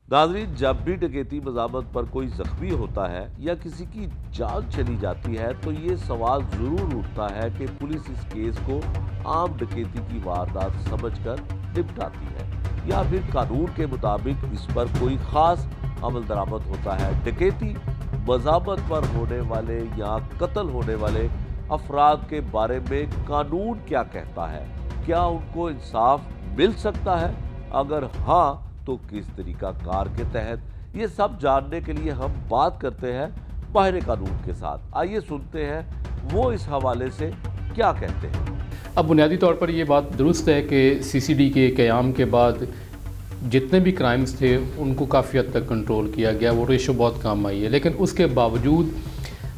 नाज़रीन, जब भी डकैती मज़ामत पर कोई ज़ख्मी होता है या किसी की जान चली जाती है तो ये सवाल ज़रूर उठता है कि पुलिस इस केस को आम डकैती की वारदात समझकर निपटाती है या फिर कानून के मुताबिक इस पर कोई ख़ास अमल दरामद होता है। डकैती मज़ामत पर होने वाले या कत्ल होने वाले अफराद के बारे में कानून क्या कहता है? क्या उनको इंसाफ मिल सकता है? अगर हाँ, तो किस तरीका कार के तहत? ये सब जानने के लिए हम बात करते हैं माहिर कानून के साथ। आइए सुनते हैं वो इस हवाले से क्या कहते हैं। अब बुनियादी तौर पर ये बात दुरुस्त है कि सीसीडी के क़याम के बाद जितने भी क्राइम्स थे उनको काफ़ी हद तक कंट्रोल किया गया, वो रेशो बहुत कम आई है। लेकिन उसके बावजूद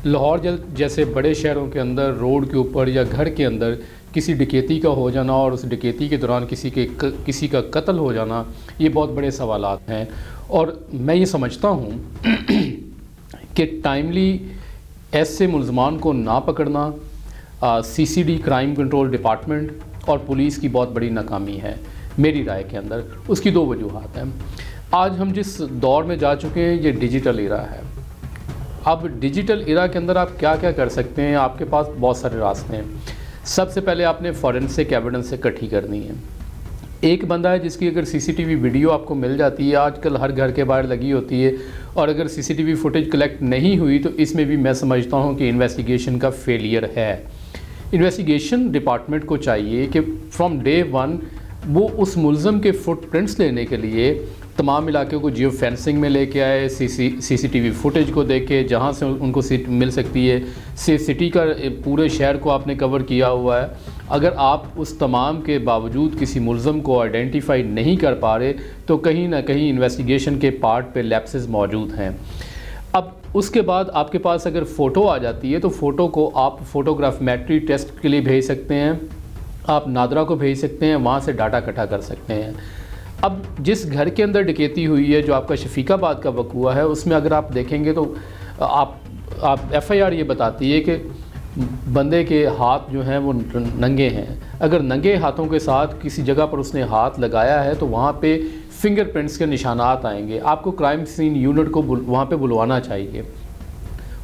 लाहौर जैसे बड़े शहरों के अंदर रोड के ऊपर या घर के अंदर किसी डकैती का हो जाना और उस डकैती के दौरान किसी का कत्ल हो जाना, ये बहुत बड़े सवालात हैं। और मैं ये समझता हूँ कि टाइमली ऐसे मुल्ज़मान को ना पकड़ना सीसीडी क्राइम कंट्रोल डिपार्टमेंट और पुलिस की बहुत बड़ी नाकामी है मेरी राय के अंदर। उसकी दो वजूहात हैं। आज हम जिस दौर में जा चुके हैं ये डिजिटल इरा है। अब डिजिटल इरा के अंदर आप क्या क्या कर सकते हैं, आपके पास बहुत सारे रास्ते हैं। सबसे पहले आपने फॉरेंसिक एविडेंस इकट्ठी करनी है। एक बंदा है जिसकी अगर सीसीटीवी वीडियो आपको मिल जाती है, आजकल हर घर के बाहर लगी होती है, और अगर सीसीटीवी फुटेज कलेक्ट नहीं हुई तो इसमें भी मैं समझता हूँ कि इन्वेस्टिगेशन का फेलियर है। इन्वेस्टिगेशन डिपार्टमेंट को चाहिए कि फ्रॉम डे वन वो उस मुल्ज़म के फुटप्रिंट्स लेने के लिए तमाम इलाक़ों को जियो फेंसिंग में लेके आए, सीसीटीवी फुटेज को देखे जहाँ से उनको सीट मिल सकती है। सिटी का पूरे शहर को आपने कवर किया हुआ है। अगर आप उस तमाम के बावजूद किसी मुल्ज़म को आइडेंटिफाई नहीं कर पा रहे तो कहीं ना कहीं इन्वेस्टिगेशन के पार्ट पे लैप्सेस मौजूद हैं। अब उसके बाद आपके पास अगर फ़ोटो आ जाती है तो फ़ोटो को आप फोटोग्राफमेट्री टेस्ट के लिए भेज सकते हैं, आप नादरा को भेज सकते हैं, वहाँ से डाटा इकट्ठा कर सकते हैं। अब जिस घर के अंदर डकैती हुई है, जो आपका शफीकाबाद का वक़ूआ है, उसमें अगर आप देखेंगे तो आप एफआईआर ये बताती है कि बंदे के हाथ जो हैं वो नंगे हैं। अगर नंगे हाथों के साथ किसी जगह पर उसने हाथ लगाया है तो वहाँ पे फिंगरप्रिंट्स के निशानात आएंगे। आपको क्राइम सीन यूनिट को वहाँ पे बुलवाना चाहिए,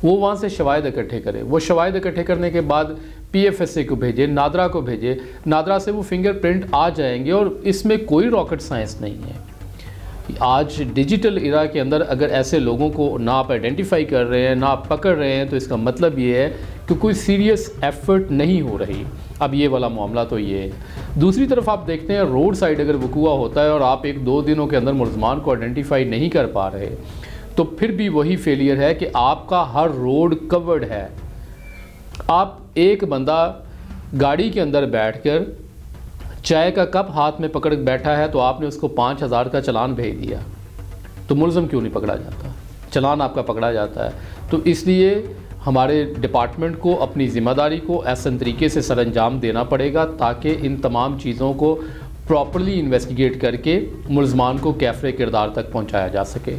वो वहाँ से शवाहिद इकट्ठे करे। वो शवाहिद इकट्ठे करने के बाद पीएफएसए को भेजे, नादरा को भेजे, नादरा से वो फिंगरप्रिंट आ जाएंगे। और इसमें कोई रॉकेट साइंस नहीं है। आज डिजिटल इरा के अंदर अगर ऐसे लोगों को ना आप आइडेंटिफाई कर रहे हैं, ना आप पकड़ रहे हैं, तो इसका मतलब ये है कि कोई सीरियस एफर्ट नहीं हो रही। अब ये वाला मामला तो ये है। दूसरी तरफ आप देखते हैं रोड साइड अगर वक़ूआ होता है और आप 1-2 दिनों के अंदर मुल्ज़मान को आइडेंटिफाई नहीं कर पा रहे तो फिर भी वही फेलियर है कि आपका हर रोड कवर्ड है। आप एक बंदा गाड़ी के अंदर बैठकर चाय का कप हाथ में पकड़ बैठा है तो आपने उसको 5000 का चालान भेज दिया, तो मुल्ज़म क्यों नहीं पकड़ा जाता? चालान आपका पकड़ा जाता है। तो इसलिए हमारे डिपार्टमेंट को अपनी ज़िम्मेदारी को ऐसे तरीके से सरअंजाम देना पड़ेगा ताकि इन तमाम चीज़ों को प्रॉपर्ली इन्वेस्टिगेट करके मुल्ज़मान को कैफ़रे किरदार तक पहुँचाया जा सके।